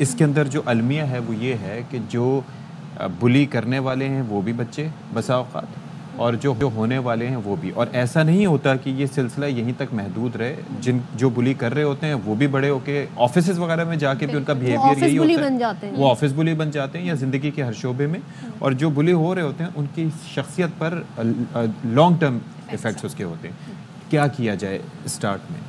اس کے اندر جو المیہ ہے وہ یہ ہے کہ جو بلی کرنے والے ہیں وہ بھی بچے بسا اوقات اور جو ہونے والے ہیں وہ بھی، اور ایسا نہیں ہوتا کہ یہ سلسلہ یہیں تک محدود رہے. جو بلی کر رہے ہوتے ہیں وہ بھی بڑے ہو کے آفیسز وغیرہ میں جا کے بھی ان کا بیہیویئر یہی ہوتا ہے، وہ آفس بلی بن جاتے ہیں یا زندگی کے ہر شعبے میں، اور جو بلی ہو رہے ہوتے ہیں ان کی شخصیت پر لانگ ٹرم ایفیکٹس اس کے ہوتے ہیں. کیا کیا جائے اسٹارٹ میں؟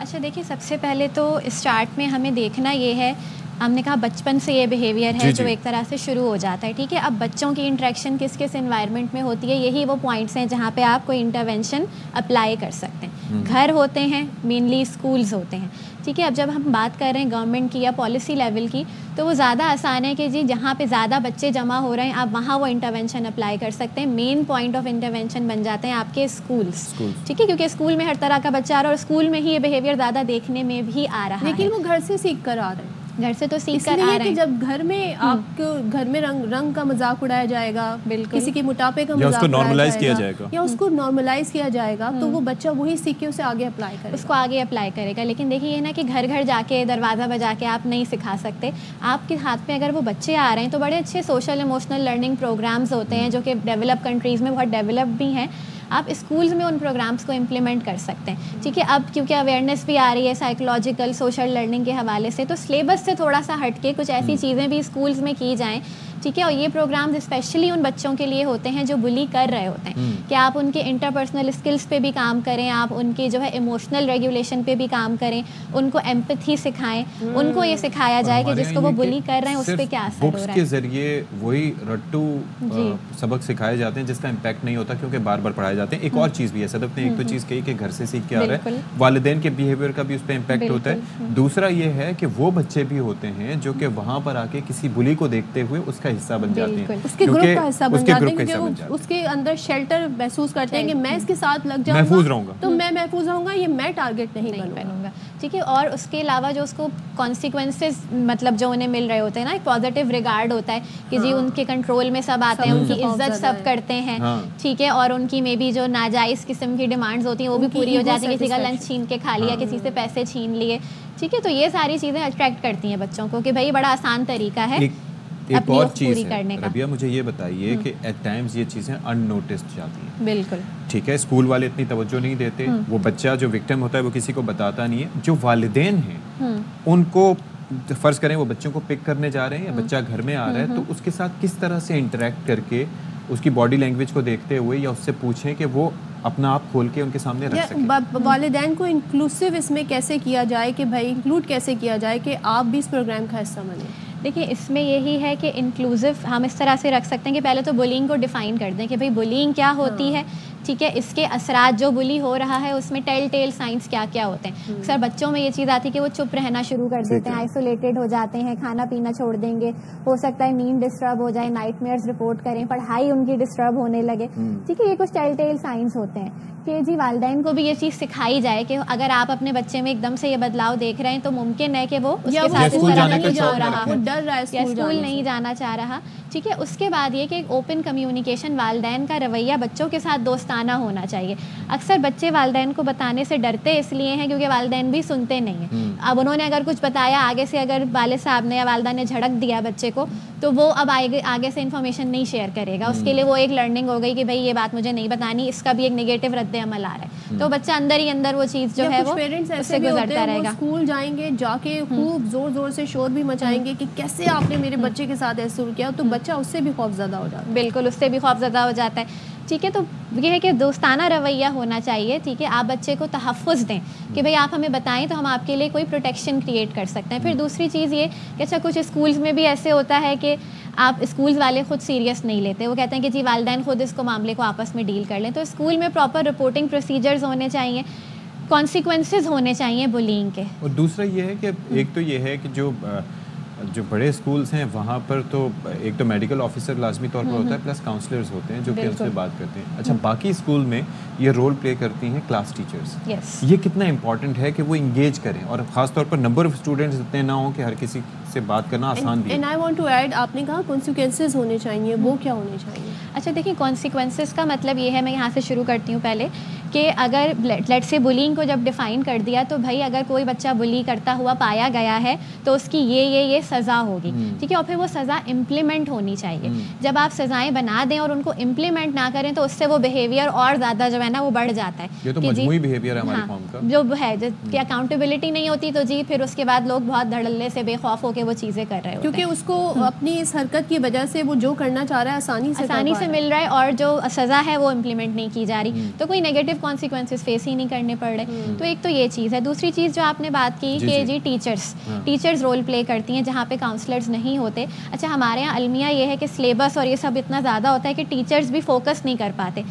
اچھا دیکھیے، سب سے پہلے تو اسٹارٹ میں ہمیں دیکھنا یہ ہے، ہم نے کہا بچپن سے یہ بیہیویئر ہے جو ایک طرح سے شروع ہو جاتا ہے، ٹھیک ہے. اب بچوں کی انٹریکشن کس کس انوائرمنٹ میں ہوتی ہے، یہی وہ پوائنٹس ہیں جہاں پہ آپ کوئی انٹرونشن اپلائی کر سکتے ہیں. گھر ہوتے ہیں، مینلی اسکولز ہوتے ہیں، ٹھیک ہے. اب جب ہم بات کر رہے ہیں گورنمنٹ کی یا پالیسی لیول کی، تو وہ زیادہ آسان ہے کہ جی جہاں پہ زیادہ بچے جمع ہو رہے ہیں آپ وہاں وہ انٹرونشن اپلائی کر سکتے ہیں. مین پوائنٹ آف انٹرونشن بن جاتے ہیں آپ کے اسکولس، ٹھیک ہے، کیونکہ اسکول میں ہر طرح کا بچہ آ رہا ہے اور اسکول میں ہی یہ بیہیویئر زیادہ دیکھنے میں بھی آ رہا ہے. لیکن وہ گھر سے سیکھ کر آ رہے ہیں، گھر سے تو سیکھ کر آ رہے ہیں. جب گھر میں آپ کو گھر میں رنگ کا مذاق اڑایا جائے گا، کسی کے موٹاپے کا مذاق نارملائز کیا جائے گا یا اس کو نارملائز کیا جائے گا، تو وہ بچہ وہی سیکھ کے اسے آگے اپلائی کرے گا، اس کو آگے اپلائی کرے گا. لیکن دیکھیے یہ نا کہ گھر گھر جا کے دروازہ بجا کے آپ نہیں سکھا سکتے. آپ کے ہاتھ میں اگر وہ بچے آ رہے ہیں تو بڑے اچھے سوشل ایموشنل لرننگ پروگرامز ہوتے ہیں جو کہ ڈیولپ کنٹریز میں بہت ڈیولپ بھی ہیں. آپ اسکولز میں ان پروگرامز کو امپلیمنٹ کر سکتے ہیں، ٹھیک ہے. اب کیونکہ اویئرنیس بھی آ رہی ہے سائیکولوجیکل سوشل لرننگ کے حوالے سے، تو سلیبس سے تھوڑا سا ہٹ کے کچھ ایسی چیزیں بھی اسکولز میں کی جائیں، ٹھیک ہے. اور یہ پروگرامز اسپیشلی ان بچوں کے لیے ہوتے ہیں جو بلی کر رہے ہوتے ہیں، کہ آپ ان کے انٹرپرسنل اسکلس پہ بھی کام کریں، آپ ان کی جو ہے ایموشنل ریگولیشن پہ بھی کام کریں، ان کو ایمپتھی سکھائیں، ان کو یہ سکھایا جائے کہ جس کو وہ بلی کر رہے ہیں اس پہ کیا اثر ہو رہا ہے. بکس کے ذریعے وہی رٹو سبق سکھائے جاتے ہیں جس کا امپیکٹ نہیں ہوتا کیونکہ بار بار پڑھائے جاتے ہیں. ایک اور چیز بھی ہے، صدف نے ایک تو چیز کہی کہ گھر سے سیکھ کے آ رہا ہے، والدین کے بیہیویئر کا بھی اس پہ امپیکٹ ہوتا ہے. دوسرا یہ ہے کہ وہ بچے بھی ہوتے ہیں جو کہ وہاں پر آ کے کسی بلی کو دیکھتے ہوئے اس کا حصہ بن جاتے ہیں، اس کے گروپ کا حصہ بن جاتے ہیں، کیونکہ اس کے اندر شیلٹر محسوس کرتے ہیں کہ میں اس کے ساتھ لگ جاؤں محفوظ رہوں گا تو میں محفوظ رہوں گا، یہ میں ٹارگٹ نہیں بنوں گا، ٹھیک ہے. اور اس کے علاوہ جو اس کو کانسیکوینسز مطلب جو انہیں مل رہے ہوتے ہیں نا، ایک پازیٹیو ریگارڈ ہوتا ہے کہ جی ان کے کنٹرول میں سب آتے ہیں، ان کی عزت سب کرتے ہیں، ٹھیک ہے. اور ان کی میں بھی جو ناجائز قسم کی ڈیمانڈز ہوتی ہیں وہ بھی پوری ہو جاتی ہیں، کسی کا لنچ چھین کے کھا لیا، کسی سے پیسے چھین لیے، ٹھیک ہے. تو یہ ساری چیزیں اٹریکٹ کرتی ہیں بچوں کو کہ بھائی بڑا آسان طریقہ ہے. ایک اور چیز ہے ربیہ، مجھے یہ بتائیے کہ ایٹ ٹائمز یہ چیزیں ان نوٹسڈ جاتی ہیں، بالکل ٹھیک ہے. اسکول والے اتنی توجہ نہیں دیتے، وہ بچہ جو وکٹم ہوتا ہے وہ کسی کو بتاتا نہیں ہے. جو والدین ہیں ان کو فرض کریں وہ بچوں کو پک کرنے جا رہے ہیں یا بچہ گھر میں آ رہا ہے، تو اس کے ساتھ کس طرح سے انٹریکٹ کر کے اس کی باڈی لینگویج کو دیکھتے ہوئے یا اس سے پوچھیں کہ وہ اپنا آپ کھول کے ان کے سامنے رکھ سکیں. والدین کو انکلوسیو اس میں کیسے کیا جائے کہ بھائی انکلوڈ کیسے کیا جائے کہ آپ بھی اس پروگرام کا حصہ بنیں. دیکھیے اس میں یہی ہے کہ انکلوزیو ہم اس طرح سے رکھ سکتے ہیں کہ پہلے تو بلینگ کو ڈیفائن کر دیں کہ بھائی بلینگ کیا ہوتی ہے، ٹھیک ہے. اس کے اثرات جو بلی ہو رہا ہے اس میں ٹیل ٹیل سائنس کیا کیا ہوتے ہیں. اکثر بچوں میں یہ چیز آتی ہے کہ وہ چپ رہنا شروع کر دیتے ہیں، آئسولیٹڈ ہو جاتے ہیں، کھانا پینا چھوڑ دیں گے، ہو سکتا ہے نیند ڈسٹرب ہو جائے، نائٹ میئرز رپورٹ کریں، پڑھائی ان کی ڈسٹرب ہونے لگے، ٹھیک ہے. یہ کچھ ٹیل ٹیل سائنس ہوتے ہیں کہ جی والدین کو بھی یہ چیز سکھائی جائے کہ اگر آپ اپنے بچے میں ایک دم سے یہ بدلاؤ دیکھ رہے ہیں تو ممکن ہے کہ وہ اس کے ساتھ اس طرح نہیں جا رہا، ڈر رہا ہے، اسکول نہیں جانا چاہ رہا، ٹھیک ہے. اس کے بعد یہ کہ اوپن کمیونیکیشن، والدین کا رویہ بچوں کے ساتھ دوستانہ ہونا چاہیے. اکثر بچے والدین کو بتانے سے ڈرتے اس لیے ہیں کیونکہ والدین بھی سنتے نہیں ہیں. اب انہوں نے اگر کچھ بتایا آگے سے، اگر والد صاحب نے یا والدہ نے جھڑک دیا بچے کو، تو وہ اب آگے سے انفارمیشن نہیں شیئر کرے گا. اس کے لیے وہ ایک لرننگ ہو گئی کہ بھائی یہ بات مجھے نہیں بتانی، اس کا بھی ایک نیگیٹو رد عمل آ رہا ہے. تو بچہ اندر ہی اندر وہ چیز جو ہے وہ اس سے گزرتا رہے گا. اسکول جائیں گے، جا کے خوب زور زور سے شور بھی مچائیں گے کہ کیسے آپ نے میرے بچے کے ساتھ ایسے کیا، تو بچہ اس سے بھی خوف زدہ ہو جاتا ہے. بالکل اس سے بھی خوف زدہ ہو جاتا ہے، ٹھیک ہے. تو یہ ہے کہ دوستانہ رویہ ہونا چاہیے، ٹھیک ہے. آپ بچے کو تحفظ دیں کہ بھئی آپ ہمیں بتائیں تو ہم آپ کے لیے کوئی پروٹیکشن کریٹ کر سکتے ہیں. پھر دوسری چیز یہ کہ اچھا کچھ اسکولز میں بھی ایسے ہوتا ہے کہ آپ اسکولز والے خود سیریس نہیں لیتے، وہ کہتے ہیں کہ جی والدین خود اس کو معاملے کو آپس میں ڈیل کر لیں. تو اسکول میں پراپر رپورٹنگ پروسیجرز ہونے چاہیے، کانسیکوینسز ہونے چاہیے بلینگ کے. اور دوسرا یہ ہے کہ ایک تو یہ ہے کہ جو بڑے اسکولز ہیں وہاں پر تو ایک تو میڈیکل آفیسر لازمی طور پر ہوتا ہے، پلس کاؤنسلرز ہوتے ہیں جو کہ ان سے بات کرتے ہیں. اچھا باقی اسکول میں یہ رول پلے کرتی ہیں کلاس ٹیچرز. یہ کتنا امپورٹنٹ ہے کہ وہ انگیج کریں، اور خاص طور پر نمبر آف اسٹوڈنٹس اتنے نہ ہوں کہ ہر کسی سے بات کرنا آسان بھی ہے. And I want to add, آپ نے کہا کانسیکوینسز ہونے چاہیے, وہ کیا ہونے چاہیے؟ اچھا دیکھیں کانسیکوینسز کا مطلب یہ ہے, میں یہاں سے شروع کرتی ہوں پہلے, کہ اگر لیٹ سے بلینگ کو جب ڈیفائن کر دیا تو بھائی اگر کوئی بچہ بلی کرتا ہوا پایا گیا ہے تو اس کی یہ سزا ہوگی, ٹھیک ہے, اور پھر وہ سزا امپلیمنٹ ہونی چاہیے. جب آپ سزائیں بنا دیں اور ان کو امپلیمنٹ نہ کریں تو اس سے وہ بیہیویئر اور زیادہ جو ہے نا وہ بڑھ جاتا ہے. یہ تو مجموعی بیہیویئر ہے ہماری قوم کا جو ہے, کہ اکاؤنٹیبلٹی نہیں ہوتی تو جی پھر اس کے بعد لوگ بہت دھڑلے سے بے خوف ہو کے وہ چیزیں کر رہے ہوتے ہیں, کیونکہ اس کو اپنی اس حرکت کی وجہ سے وہ جو کرنا چاہ رہا ہے آسانی سے مل رہا ہے, اور جو سزا ہے وہ امپلیمنٹ نہیں کی جا رہی, تو کوئی نیگیٹو کانسیکوینسز فیس ہی نہیں کرنے پڑ رہے. تو ایک تو یہ چیز ہے. دوسری چیز جو آپ نے بات کی کہ جی ٹیچرز رول پلے کرتی ہیں جہاں پہ کاؤنسلرز نہیں ہوتے. اچھا ہمارے یہاں المیہ یہ ہے کہ سلیبس اور یہ سب اتنا زیادہ ہوتا ہے کہ ٹیچرز بھی فوکس نہیں کر پاتے.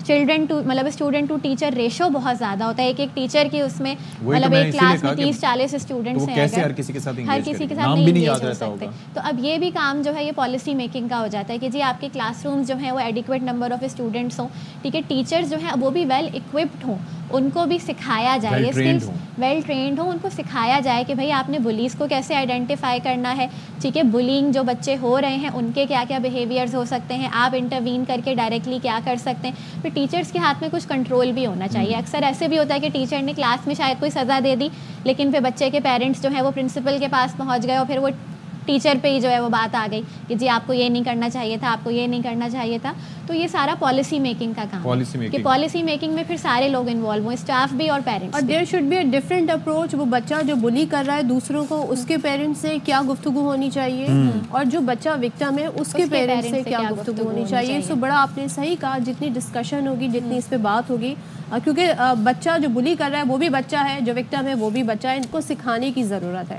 چلڈرن ٹو مطلب اسٹوڈنٹ ٹو ٹیچر ریشو بہت زیادہ ہوتا ہے, ایک ٹیچر کی اس میں مطلب ایک کلاس میں 30-40 اسٹوڈنٹس ہیں, ہر کسی کے ساتھ نہیں انگیج ہو سکتے. تو اب یہ بھی کام جو ہے یہ پالیسی میکنگ کا ہو جاتا ہے کہ جی آپ کے کلاس رومز جو ہیں وہ ایڈیکویٹ نمبر آف اسٹوڈنٹس ہوں, ٹھیک ہے, ٹیچرز جو ہیں وہ بھی ویل اکوپڈ ہوں, ان کو بھی سکھایا جائے, یہ اسکلس ویل ٹرینڈ ہوں, ان کو سکھایا جائے کہ بھائی آپ نے بلیز کو کیسے آئیڈینٹیفائی کرنا ہے, ٹھیک ہے, بلینگ جو بچے ہو رہے ہیں ان کے کیا کیا بیہیویئرز ہو سکتے ہیں, آپ انٹروین کر کے ڈائریکٹلی کیا کر سکتے ہیں. پھر ٹیچرس کے ہاتھ میں کچھ کنٹرول بھی ہونا چاہیے. اکثر ایسے بھی ہوتا ہے کہ ٹیچر نے کلاس میں شاید کوئی سزا دے دی, لیکن پھر بچے کے پیرنٹس جو ہیں وہ پرنسپل کے پاس پہنچ گئے اور پھر وہ ٹیچر پہ ہی جو ہے وہ بات آ گئی کہ جی آپ کو یہ نہیں کرنا چاہیے تھا, آپ کو یہ نہیں کرنا چاہیے تھا. تو یہ سارا پالیسی میکنگ کا کام ہے کہ پالیسی میکنگ میں پھر سارے لوگ انوالو ہوں, اسٹاف بھی اور پیرنٹس. اور there should be a different approach. وہ بچہ جو بلی کر رہا ہے دوسروں کو, اس کے پیرنٹس سے کیا گفتگو ہونی چاہیے, اور جو بچہ وکٹم ہے اس کے پیرنٹس سے کیا گفتگو ہونی چاہیے. سو بڑا آپ نے صحیح کہا, جتنی ڈسکشن ہوگی, جتنی اس پہ بات ہوگی, کیونکہ بچہ جو بلی کر رہا ہے وہ بھی بچہ ہے, جو وکٹم ہے وہ بھی بچہ ہے, ان کو سکھانے کی ضرورت ہے.